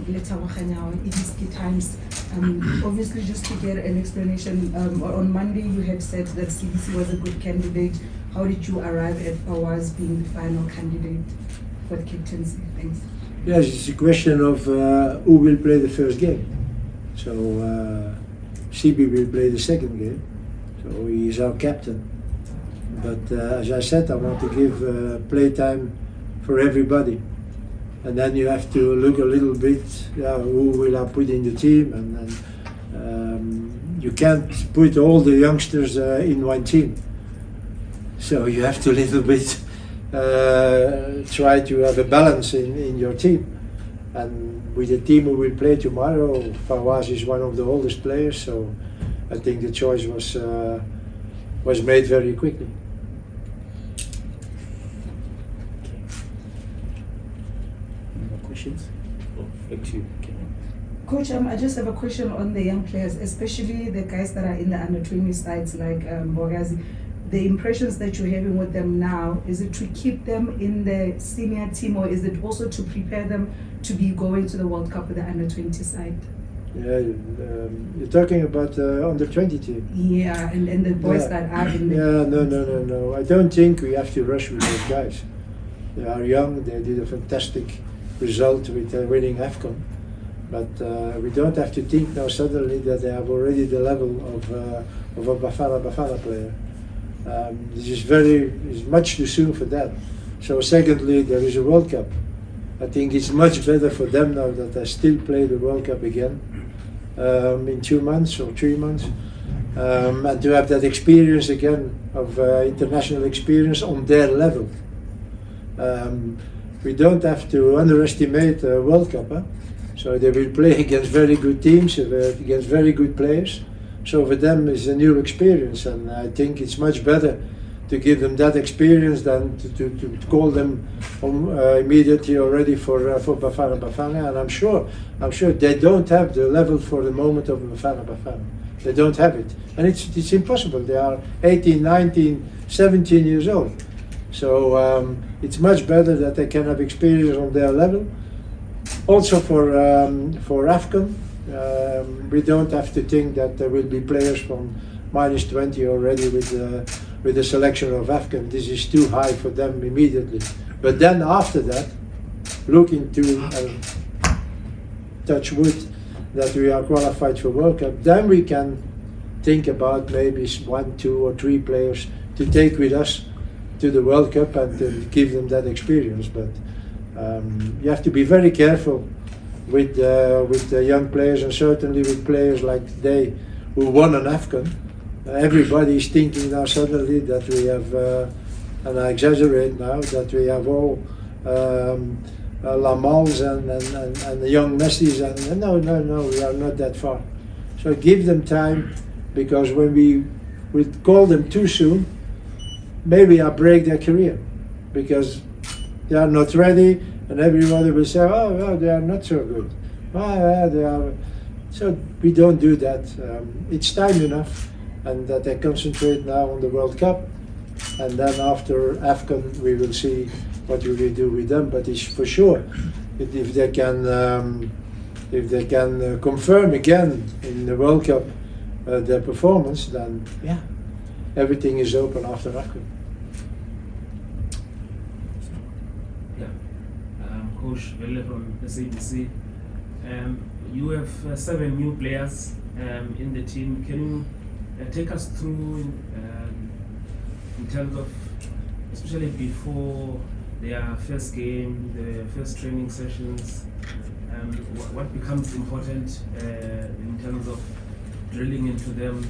in these key times. Obviously, just to get an explanation, on Monday you had said that CBC was a good candidate. How did you arrive at Fawaz being the final candidate for the captaincy? Thanks. Yes, it's a question of who will play the first game. So CB will play the second game. So he is our captain. But as I said, I want to give playtime for everybody. And then you have to look a little bit who will I put in the team, and you can't put all the youngsters in one team. So you have to a little bit try to have a balance in your team. And with the team who will play tomorrow, Fawaz is one of the oldest players, so I think the choice was made very quickly. Questions? Oh, back to you. Okay. Coach, I just have a question on the young players, especially the guys that are in the under-20 sides like Bogazi. The impressions that you're having with them now, is it to keep them in the senior team, or is it also to prepare them to be going to the World Cup with the under-20 side? Yeah, you're talking about under-20 team. Yeah, and the boys that are in the... Yeah, no. I don't think we have to rush with those guys. They are young, they did a fantastic result with winning AFCON. But we don't have to think now suddenly that they have already the level of a Bafana Bafana player. This is much too soon for that. So secondly, there is a World Cup. I think it's much better for them now that they still play the World Cup again in 2 months or 3 months, and to have that experience again of international experience on their level. We don't have to underestimate the World Cup. So they will play against very good teams, against very good players. So for them it's a new experience, and I think it's much better to give them that experience than to call them immediately already for Bafana Bafana. And I'm sure they don't have the level for the moment of Bafana Bafana. They don't have it, and it's impossible. They are 18, 19, 17 years old. So it's much better that they can have experience on their level. Also for AFCON, we don't have to think that there will be players from -20 already with the selection of AFCON. This is too high for them immediately. But then after that, looking to touch wood that we are qualified for World Cup, then we can think about maybe 1, 2 or 3 players to take with us to the World Cup and to give them that experience. But you have to be very careful with the young players, and certainly with players like they who won an AFCON. Everybody is thinking now suddenly that we have, and I exaggerate now, that we have all Lamals and the young Messis, and no, we are not that far. So give them time, because when we call them too soon, maybe I break their career, because they are not ready, and everybody will say, oh, well, they are not so good. They are. So we don't do that. It's time enough, and that they concentrate now on the World Cup, and then after AFCON we will see what we will do with them. But it's for sure, if they can confirm again in the World Cup their performance, then yeah, everything is open after AFCON. Coach Vele from SABC. You have 7 new players in the team. Can you take us through in terms of, especially before their first game, their first training sessions, what becomes important in terms of drilling into them,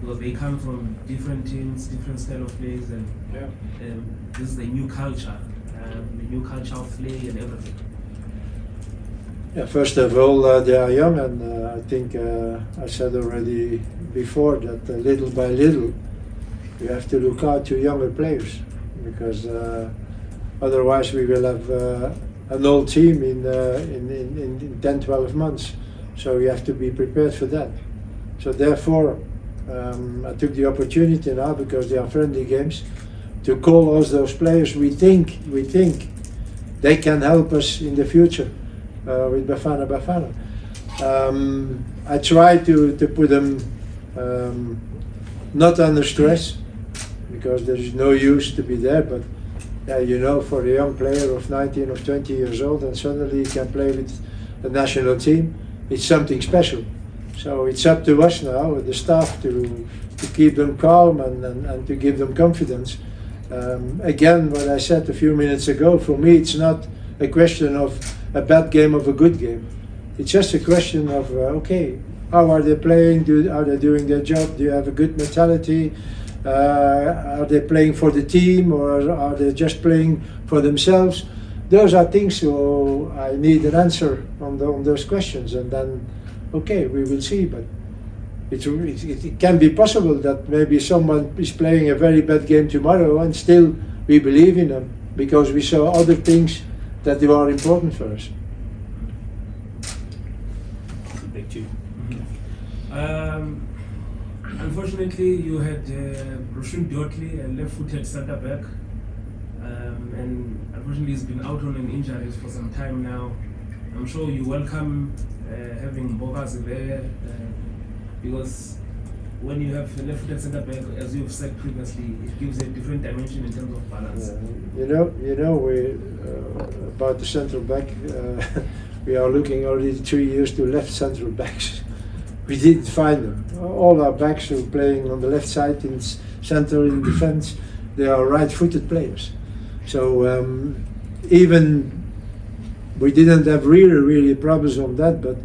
because they come from different teams, different style of plays, and this is the new culture. The new culture of play and everything. Yeah, first of all, they are young, and I think I said already before that little by little you have to look out to younger players, because otherwise we will have an old team in 10-12 months. So you have to be prepared for that. So therefore, I took the opportunity now, because they are friendly games, to call us those players we think they can help us in the future. with Bafana Bafana. I try to put them not under stress, because there is no use to be there, but yeah, you know, for a young player of 19 or 20 years old and suddenly he can play with the national team, it's something special. So it's up to us now, the staff, to keep them calm and to give them confidence. Again, what I said a few minutes ago, for me it's not a question of a bad game or a good game. It's just a question of, okay, how are they playing? Are they doing their job? Do you have a good mentality? Are they playing for the team, or are they just playing for themselves? Those are things, so I need an answer on those questions, and then, okay, we will see. But it can be possible that maybe someone is playing a very bad game tomorrow, and still we believe in them because we saw other things that are important for us. Back to you. Unfortunately, you had Roshun Diotley, a left-footed centre back, and unfortunately he's been out on an injury for some time now. I'm sure you welcome having Bogazi there, because when you have a left-footed centre back, as you've said previously, it gives a different dimension in terms of balance. You know, we about the central back. We are looking already 3 years to left central backs. We didn't find them. All our backs who are playing on the left side in center in defense, they are right-footed players. So even we didn't have really problems on that. But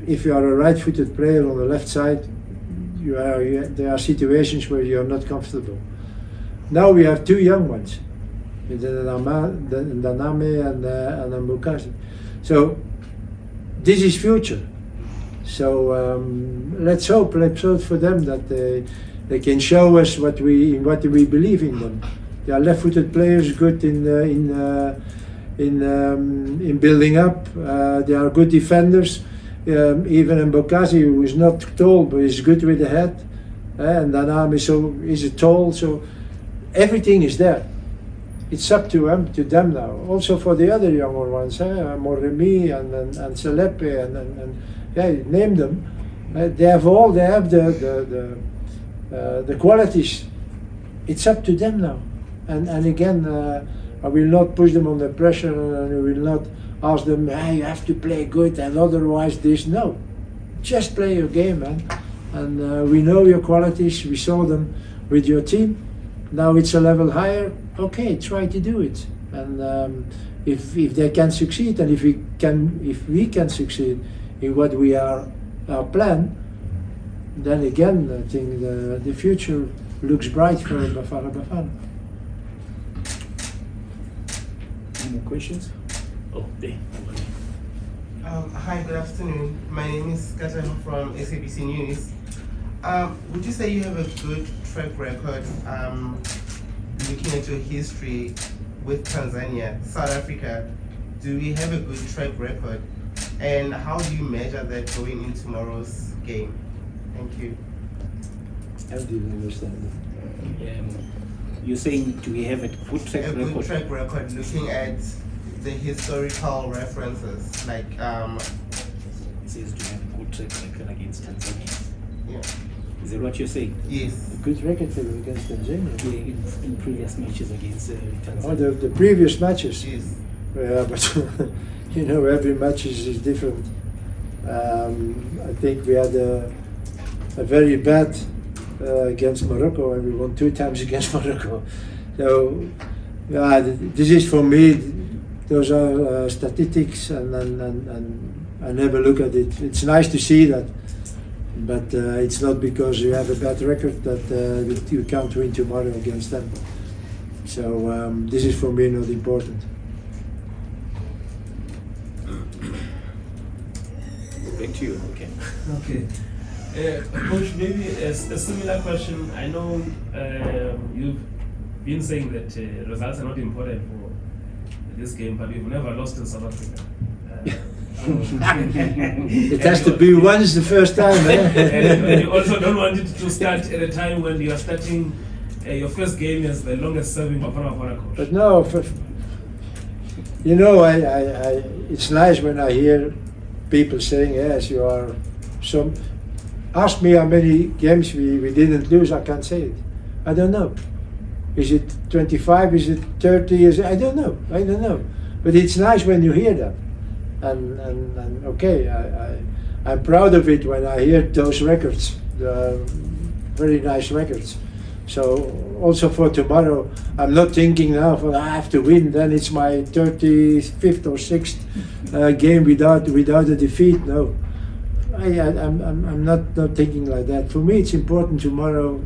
if you are a right-footed player on the left side, there are situations where you are not comfortable. Now we have two young ones, Daname and Mbukasi. So this is future. So let's hope for them that they can show us what we believe in them. They are left-footed players, good in building up. They are good defenders. Even Mbokasi, who is not tall but is good with the head, and Danam is tall. So everything is there. It's up to them now. Also for the other younger ones, Moremi and Selepe and yeah, name them. They have the qualities. It's up to them now. And again, I will not push them under pressure, and I will not ask them, hey, you have to play good and otherwise this. No, just play your game, man. And we know your qualities. We saw them with your team. Now it's a level higher. Okay, try to do it. And if they can succeed, and if we can succeed in what we are our plan, then again I think the future looks bright for Bafana Bafana. Any more questions? Oh, there. Hi, good afternoon. My name is Katan from SABC News. Would you say you have a good track record looking at your history with Tanzania, South Africa? Do we have a good track record? And how do you measure that going in tomorrow's game? Thank you. I didn't understand that. You're saying, do we have a good track record? A good track record looking at the historical references, like It says, do we have a good track record against Tanzania? yeah. Is that what you're saying? Yes. A good record against Tanzania. Yeah, in previous matches against Tanzania. Oh, the previous matches. Yes. Yeah, but you know, every match is different. I think we had a very bad against Morocco, and we won 2 times against Morocco. So, yeah, this is for me. Those are statistics, and I never look at it. It's nice to see that, but it's not because you have a bad record that you can't win tomorrow against them. So this is for me not important. Back to you. Okay. Okay. Coach, maybe a similar question. I know you've been saying that results are not important for this game, but we've never lost in South Africa. It has to be once the first time. And you also don't want it to start at a time when you are starting your first game as the longest serving Bafana Coach. But no, You know, it's nice when I hear people saying, yes, you are some. Ask me how many games we didn't lose, I can't say it. I don't know. Is it 25, is it 30, I don't know. But it's nice when you hear that. And okay, I'm proud of it when I hear those records, the very nice records. So also for tomorrow, I'm not thinking now for I have to win. Then it's my 35th or 6th game without a defeat. No, I'm not thinking like that. For me, it's important tomorrow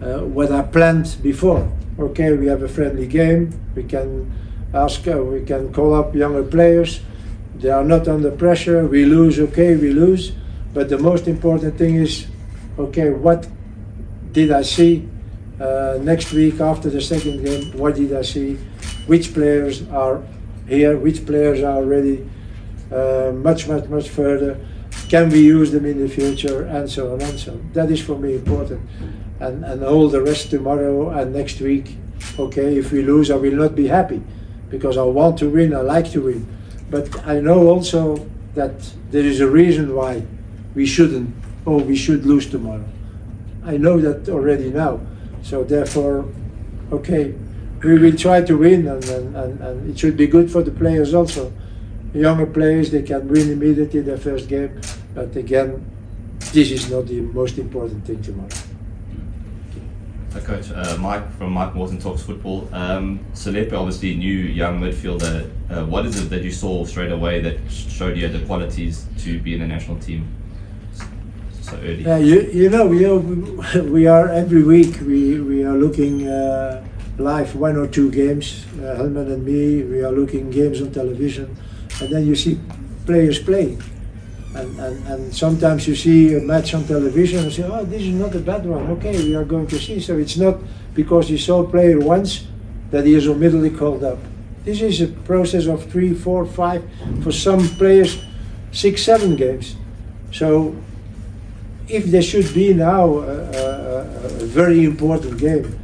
what I planned before. Okay, we have a friendly game. We can we can call up younger players. They are not under pressure. We lose, okay, we lose. But the most important thing is, okay, what did I see next week after the second game? What did I see? Which players are here? Which players are already much further? Can we use them in the future? And so on and so on. That is for me important. And all the rest tomorrow and next week. Okay, if we lose, I will not be happy because I want to win. I like to win, but I know also that there is a reason why we shouldn't or we should lose tomorrow. I know that already now, so therefore, okay, we will try to win, and it should be good for the players also. The younger players, they can win immediately their first game, but again, this is not the most important thing tomorrow. Coach, Mike from Mike Morton Talks Football. Selepe, obviously new young midfielder. What is it that you saw straight away that showed you the qualities to be in the national team so early? Yeah, you know, we are every week we are looking live 1 or 2 games. Helman and me, we are looking games on television, and then you see players playing. And sometimes you see a match on television and say, oh, this is not a bad one. Okay, we are going to see. So it's not because you saw a player once that he is immediately called up. This is a process of 3, 4, 5, for some players 6, 7 games. So if there should be now a very important game,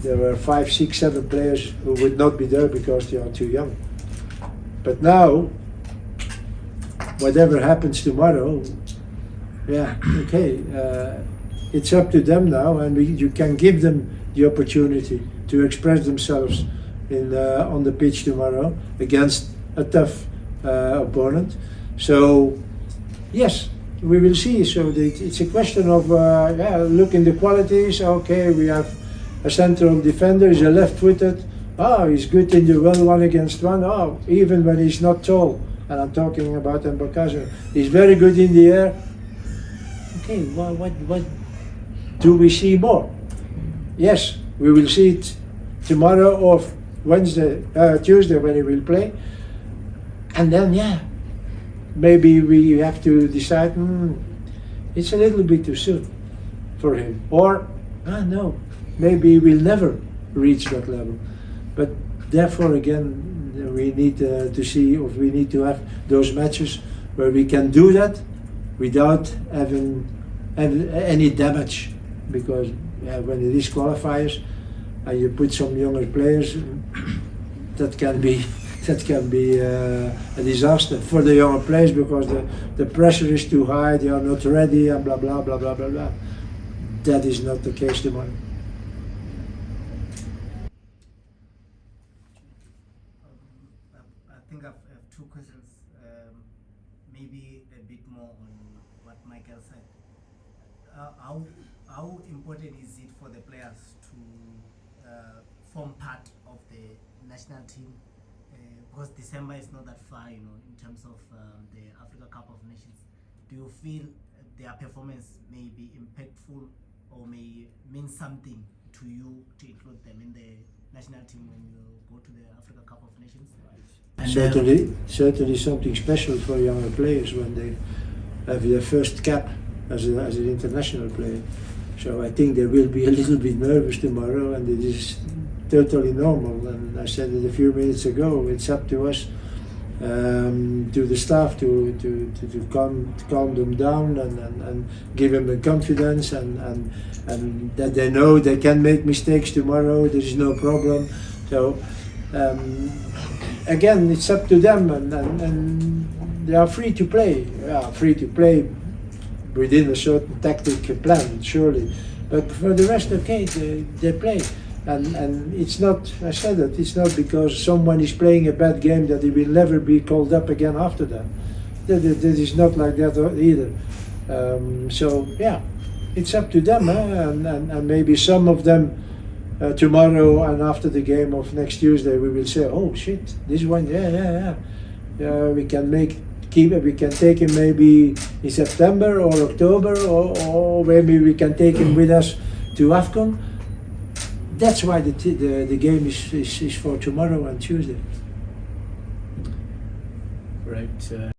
there were 5, 6, 7 players who would not be there because they are too young. But now, whatever happens tomorrow, yeah, okay, it's up to them now, and you can give them the opportunity to express themselves on the pitch tomorrow against a tough opponent. So, yes, we will see. So it's a question of looking the qualities. Okay, we have a central defender, he's a left-footed. Oh, he's good in the 1-against-1. Oh, even when he's not tall. And I'm talking about Mbakazo. He's very good in the air. Okay, well, what do we see more? Yes, we will see it tomorrow or Tuesday when he will play. And then, yeah, maybe we have to decide, it's a little bit too soon for him. Or, no, maybe we'll never reach that level. But therefore, again, we need to see if we need to have those matches where we can do that without having any damage, because when it is qualifiers and you put some younger players, that can be a disaster for the younger players because the pressure is too high, they are not ready, and blah blah blah blah blah blah. That is not the case tomorrow. I think I have 2 questions, maybe a bit more on what Michael said. How important is it for the players to form part of the national team? Because December is not that far, in terms of the Africa Cup of Nations. Do you feel their performance may be impactful or may mean something to you to include them in the national team when you go to the Africa Cup of Nations? Certainly something special for younger players when they have their first cap as an international player. So I think they will be a little bit nervous tomorrow, and it is totally normal. And I said it a few minutes ago, it's up to us, to the staff to calm them down and give them the confidence and that they know they can make mistakes tomorrow. There is no problem. So Again, it's up to them, and they are free to play. Yeah, free to play within a certain tactical plan, surely. But for the rest, okay, they play. And it's not, I said that, it's not because someone is playing a bad game that he will never be called up again after that. That is not like that either. So, yeah, it's up to them. And maybe some of them tomorrow and after the game of next Tuesday, we will say, oh shit, this one, yeah. We can we can take him maybe in September or October, or maybe we can take him with us to AFCON. That's why the game is for tomorrow and Tuesday. Right.